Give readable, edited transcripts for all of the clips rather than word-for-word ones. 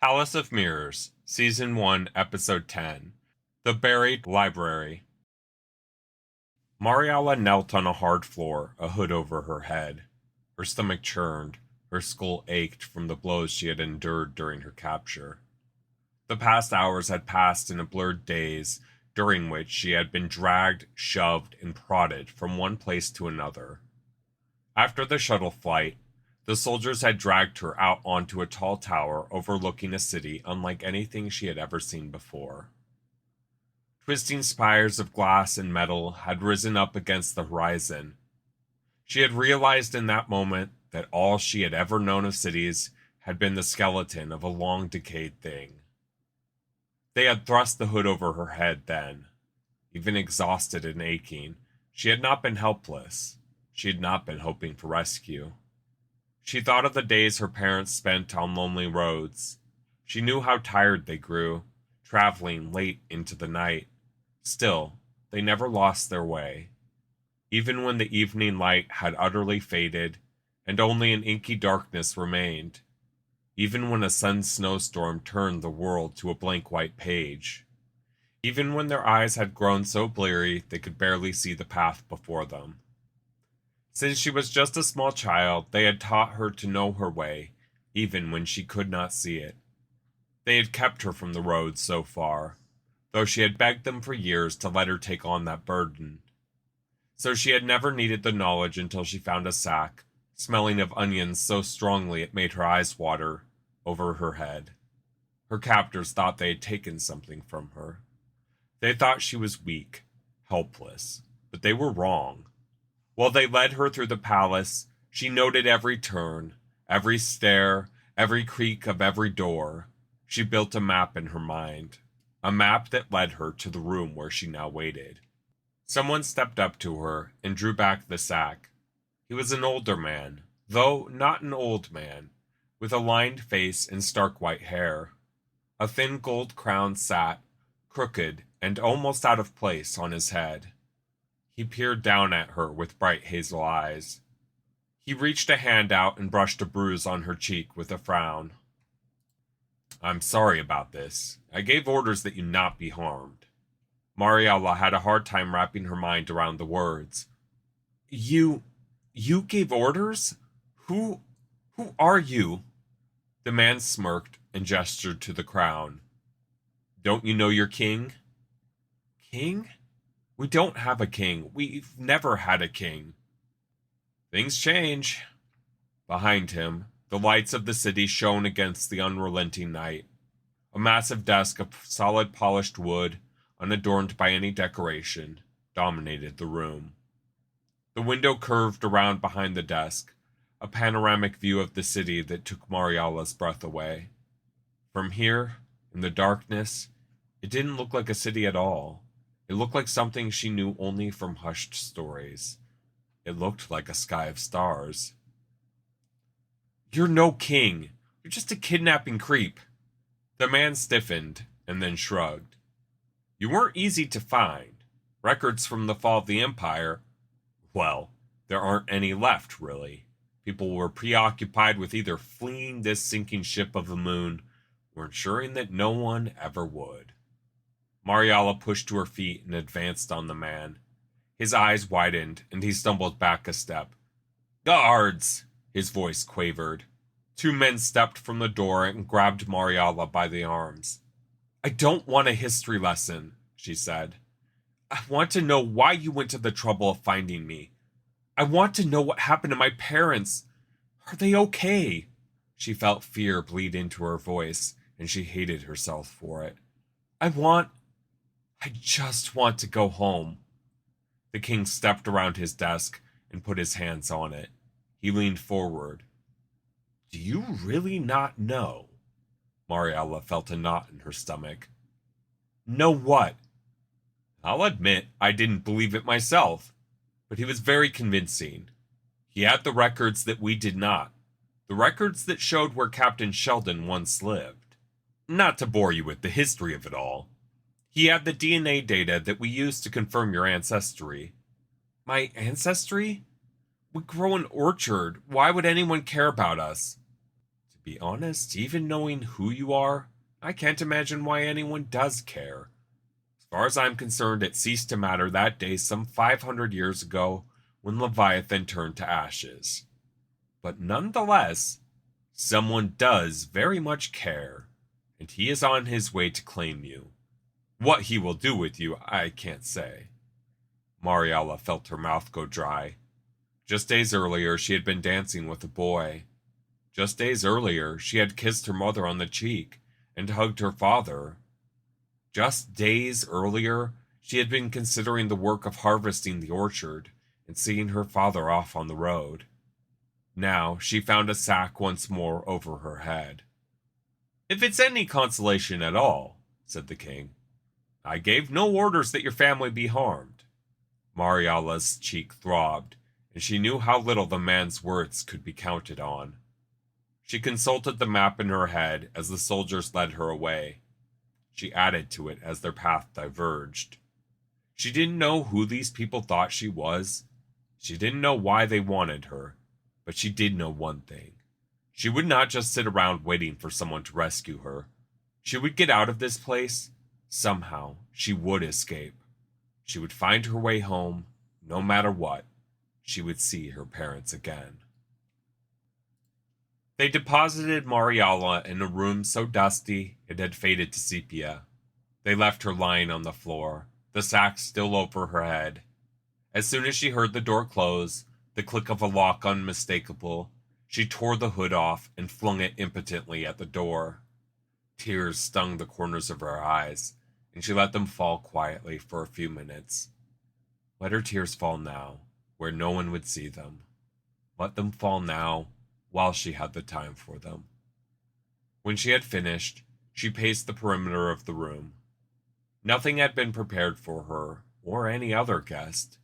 Palace of Mirrors, Season 1, Episode 10. The Buried Library. Marialla knelt on a hard floor, a hood over her head. Her stomach churned, her skull ached from the blows she had endured during her capture. The past hours had passed in a blurred daze, during which she had been dragged, shoved, and prodded from one place to another. After the shuttle flight, the soldiers had dragged her out onto a tall tower overlooking a city unlike anything she had ever seen before. Twisting spires of glass and metal had risen up against the horizon. She had realized in that moment that all she had ever known of cities had been the skeleton of a long decayed thing. They had thrust the hood over her head then. Even exhausted and aching, she had not been helpless. She had not been hoping for rescue. She thought of the days her parents spent on lonely roads. She knew how tired they grew, traveling late into the night. Still, they never lost their way. Even when the evening light had utterly faded, and only an inky darkness remained. Even when a sudden snowstorm turned the world to a blank white page. Even when their eyes had grown so bleary they could barely see the path before them. Since she was just a small child, they had taught her to know her way, even when she could not see it. They had kept her from the road so far, though she had begged them for years to let her take on that burden. So she had never needed the knowledge until she found a sack, smelling of onions so strongly it made her eyes water, over her head. Her captors thought they had taken something from her. They thought she was weak, helpless, but they were wrong. While they led her through the palace, she noted every turn, every stair, every creak of every door. She built a map in her mind, a map that led her to the room where she now waited. Someone stepped up to her and drew back the sack. He was an older man, though not an old man, with a lined face and stark white hair. A thin gold crown sat, crooked and almost out of place, on his head. He peered down at her with bright hazel eyes. He reached a hand out and brushed a bruise on her cheek with a frown. "I'm sorry about this. I gave orders that you not be harmed." Marialla had a hard time wrapping her mind around the words. You gave orders? Who are you?" The man smirked and gestured to the crown. "Don't you know your king?" "King? We don't have a king. We've never had a king." "Things change." Behind him, the lights of the city shone against the unrelenting night. A massive desk of solid polished wood, unadorned by any decoration, dominated the room. The window curved around behind the desk, a panoramic view of the city that took Marialla's breath away. From here, in the darkness, it didn't look like a city at all. It looked like something she knew only from hushed stories. It looked like a sky of stars. "You're no king. You're just a kidnapping creep." The man stiffened and then shrugged. "You weren't easy to find. Records from the fall of the Empire, well, there aren't any left, really. People were preoccupied with either fleeing this sinking ship of the moon or ensuring that no one ever would." Marialla pushed to her feet and advanced on the man. His eyes widened, and he stumbled back a step. "Guards!" His voice quavered. Two men stepped from the door and grabbed Marialla by the arms. "I don't want a history lesson," she said. "I want to know why you went to the trouble of finding me. I want to know what happened to my parents. Are they okay?" She felt fear bleed into her voice, and she hated herself for it. I just want to go home." The king stepped around his desk and put his hands on it. He leaned forward. "Do you really not know?" Marialla felt a knot in her stomach. "Know what?" "I'll admit I didn't believe it myself, but he was very convincing. He had the records that we did not, the records that showed where Captain Sheldon once lived. Not to bore you with the history of it all, he had the DNA data that we used to confirm your ancestry." "My ancestry? We grow an orchard. Why would anyone care about us?" "To Be honest, even knowing who you are, I can't imagine why anyone does care. As far as I'm concerned, it ceased to matter that day some 500 years ago when Leviathan turned to ashes. But nonetheless, someone does very much care, and he is on his way to claim you. What he will do with you, I can't say. Marialla felt her mouth go dry. Just days earlier, she had been dancing with a boy. Just days earlier, she had kissed her mother on the cheek and hugged her father. Just days earlier, she had been considering the work of harvesting the orchard and seeing her father off on the road. Now she found a sack once more over her head. "If it's any consolation at all," said the king, "I gave no orders that your family be harmed." Marialla's cheek throbbed, and she knew how little the man's words could be counted on. She consulted the map in her head as the soldiers led her away. She added to it as their path diverged. She didn't know who these people thought she was. She didn't know why they wanted her, but she did know one thing. She would not just sit around waiting for someone to rescue her. She would get out of this place. Somehow, she would escape. She would find her way home, no matter what. She would see her parents again. They deposited Marialla in a room so dusty it had faded to sepia. They left her lying on the floor, the sack still over her head. As soon as she heard the door close, the click of a lock unmistakable, she tore the hood off and flung it impotently at the door. Tears stung the corners of her eyes, and she let them fall quietly for a few minutes. Let her tears fall now, where no one would see them. Let them fall now, while she had the time for them. When she had finished, she paced the perimeter of the room. Nothing had been prepared for her, or any other guest.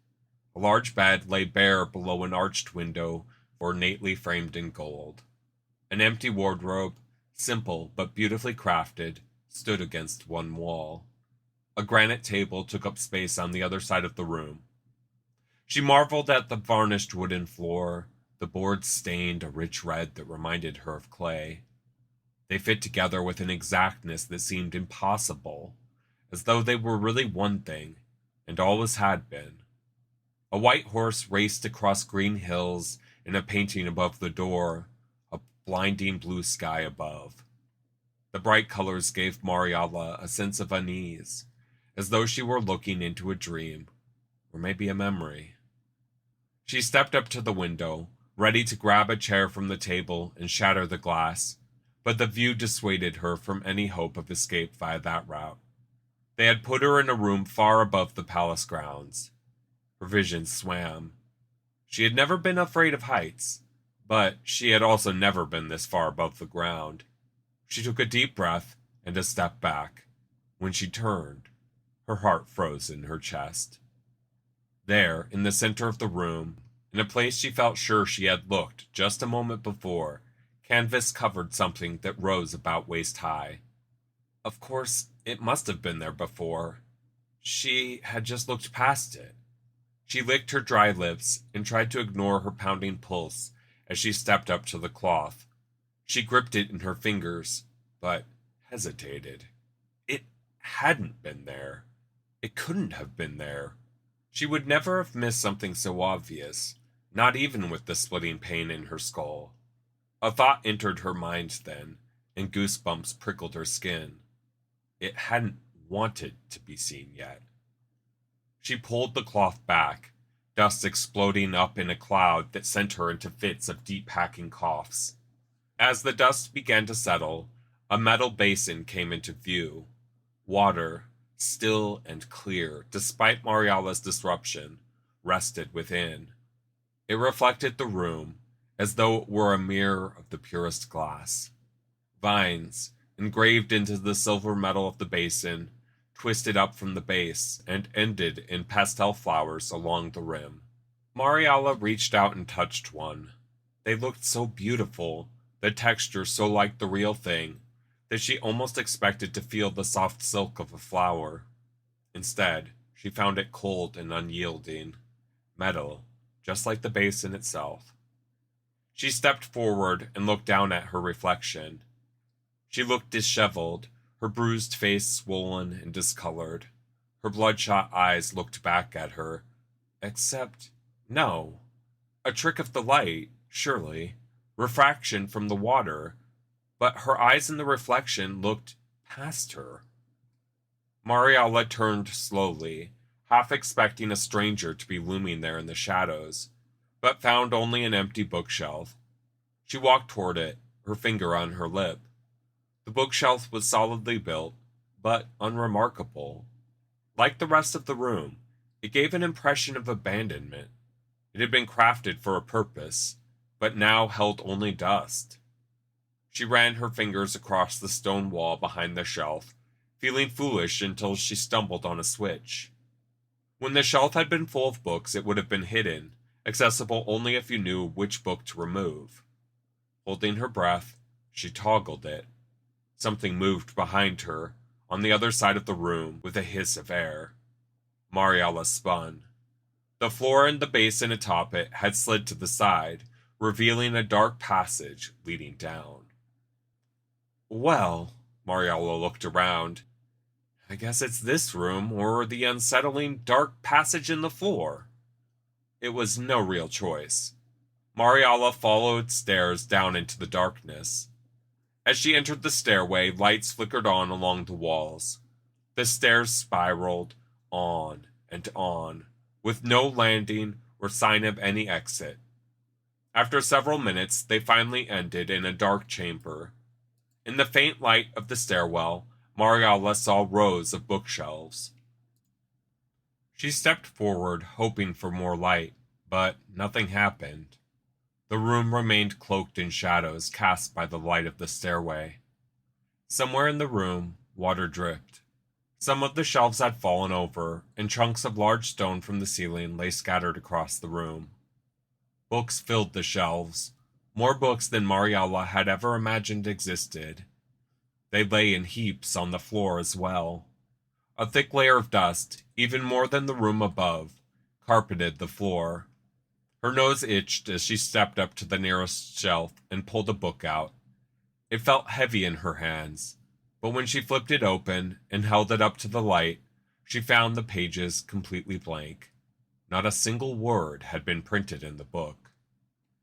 A large bed lay bare below an arched window, ornately framed in gold. An empty wardrobe, simple but beautifully crafted, stood against one wall. A granite table took up space on the other side of the room. She marveled at the varnished wooden floor, the boards stained a rich red that reminded her of clay. They fit together with an exactness that seemed impossible, as though they were really one thing, and always had been. A white horse raced across green hills in a painting above the door, a blinding blue sky above. The bright colors gave Marialla a sense of unease, as though she were looking into a dream, or maybe a memory. She stepped up to the window, ready to grab a chair from the table and shatter the glass, but the view dissuaded her from any hope of escape via that route. They had put her in a room far above the palace grounds. Her vision swam. She had never been afraid of heights, but she had also never been this far above the ground. She took a deep breath and a step back. When she turned, her heart froze in her chest. There, in the center of the room, in a place she felt sure she had looked just a moment before, canvas covered something that rose about waist high. Of course, it must have been there before. She had just looked past it. She licked her dry lips and tried to ignore her pounding pulse as she stepped up to the cloth. She gripped it in her fingers, but hesitated. It hadn't been there. It couldn't have been there. She would never have missed something so obvious, not even with the splitting pain in her skull. A thought entered her mind then, and goosebumps prickled her skin. It hadn't wanted to be seen yet. She pulled the cloth back, dust exploding up in a cloud that sent her into fits of deep hacking coughs. As the dust began to settle, a metal basin came into view. Water, still and clear, despite Marialla's disruption, rested within. It reflected the room, as though it were a mirror of the purest glass. Vines, engraved into the silver metal of the basin, twisted up from the base and ended in pastel flowers along the rim. Marialla reached out and touched one. They looked so beautiful, the texture so like the real thing, that she almost expected to feel the soft silk of a flower. Instead, she found it cold and unyielding, metal, just like the basin itself. She stepped forward and looked down at her reflection. She looked disheveled, her bruised face swollen and discolored. Her bloodshot eyes looked back at her. Except, no. A trick of the light, surely. Refraction from the water. But her eyes in the reflection looked past her. Marialla turned slowly, half expecting a stranger to be looming there in the shadows, but found only an empty bookshelf. She walked toward it, her finger on her lip. The bookshelf was solidly built, but unremarkable. Like the rest of the room, it gave an impression of abandonment. It had been crafted for a purpose, but now held only dust. She ran her fingers across the stone wall behind the shelf, feeling foolish until she stumbled on a switch. When the shelf had been full of books, it would have been hidden, accessible only if you knew which book to remove. Holding her breath, she toggled it. Something moved behind her, on the other side of the room, with a hiss of air. Marialla spun. The floor and the basin atop it had slid to the side, revealing a dark passage leading down. Well, Marialla looked around. I guess it's this room or the unsettling dark passage in the floor. It was no real choice. Marialla followed stairs down into the darkness. As she entered the stairway, lights flickered on along the walls. The stairs spiraled on and on, with no landing or sign of any exit. After several minutes, they finally ended in a dark chamber. In the faint light of the stairwell, Marialla saw rows of bookshelves. She stepped forward, hoping for more light, but nothing happened. The room remained cloaked in shadows cast by the light of the stairway. Somewhere in the room, water dripped. Some of the shelves had fallen over, and chunks of large stone from the ceiling lay scattered across the room. Books filled the shelves, more books than Marialla had ever imagined existed. They lay in heaps on the floor as well. A thick layer of dust, even more than the room above, carpeted the floor. Her nose itched as she stepped up to the nearest shelf and pulled a book out. It felt heavy in her hands, but when she flipped it open and held it up to the light, she found the pages completely blank. Not a single word had been printed in the book.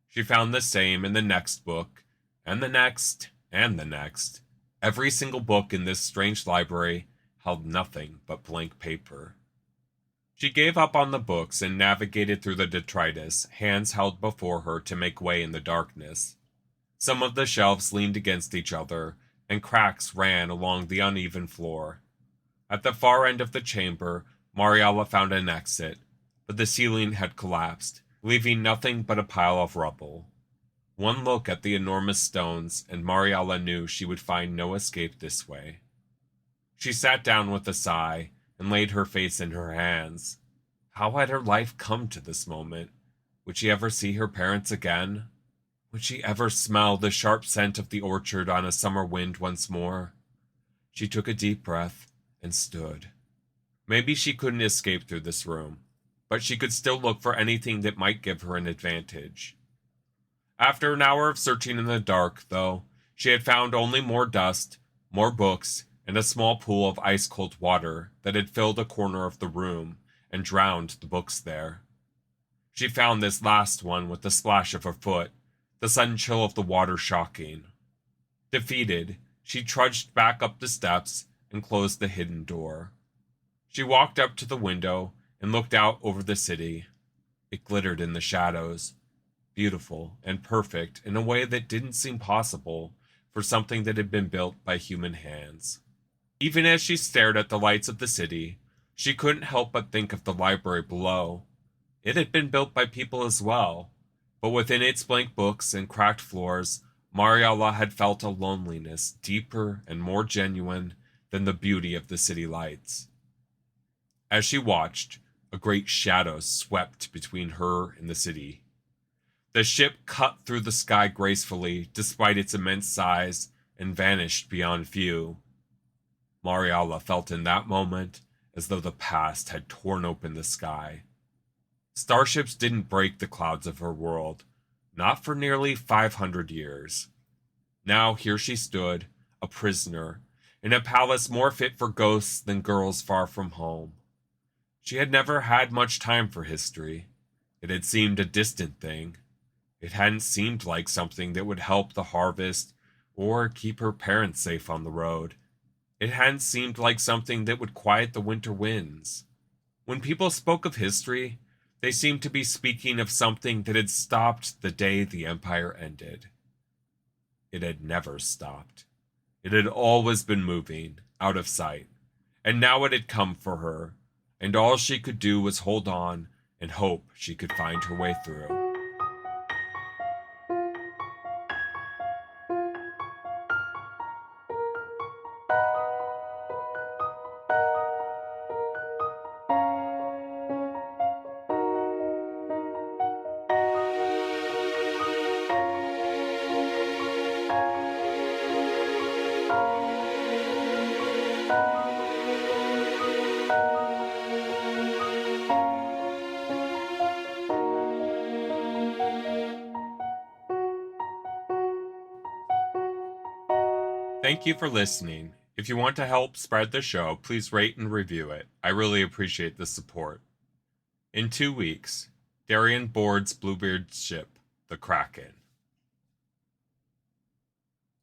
She found the same in the next book, and the next, and the next. Every single book in this strange library held nothing but blank paper. She gave up on the books and navigated through the detritus, hands held before her to make way in the darkness. Some of the shelves leaned against each other, and cracks ran along the uneven floor. At the far end of the chamber, Marialla found an exit, but the ceiling had collapsed, leaving nothing but a pile of rubble. One look at the enormous stones, and Marialla knew she would find no escape this way. She sat down with a sigh, and laid her face in her hands. How had her life come to this moment? Would she ever see her parents again? Would she ever smell the sharp scent of the orchard on a summer wind once more? She took a deep breath and stood. Maybe she couldn't escape through this room, but she could still look for anything that might give her an advantage. After an hour of searching in the dark, though, she had found only more dust, more books, and a small pool of ice-cold water that had filled a corner of the room and drowned the books there. She found this last one with the splash of her foot, the sudden chill of the water shocking. Defeated, she trudged back up the steps and closed the hidden door. She walked up to the window and looked out over the city. It glittered in the shadows, beautiful and perfect in a way that didn't seem possible for something that had been built by human hands. Even as she stared at the lights of the city, she couldn't help but think of the library below. It had been built by people as well, but within its blank books and cracked floors, Marialla had felt a loneliness deeper and more genuine than the beauty of the city lights. As she watched, a great shadow swept between her and the city. The ship cut through the sky gracefully despite its immense size and vanished beyond view. Marialla felt in that moment as though the past had torn open the sky. Starships didn't break the clouds of her world. not for nearly 500 years. Now here she stood, a prisoner, in a palace more fit for ghosts than girls far from home. She had never had much time for history. It had seemed a distant thing. It hadn't seemed like something that would help the harvest or keep her parents safe on the road. It hadn't seemed like something that would quiet the winter winds. When people spoke of history, they seemed to be speaking of something that had stopped the day the empire ended. It had never stopped. It had always been moving, out of sight, and now it had come for her, and all she could do was hold on and hope she could find her way through. Thank you for listening. If you want to help spread the show, please rate and review it. I really appreciate the support. In 2 weeks, Darien boards Bluebeard's ship, the Kraken.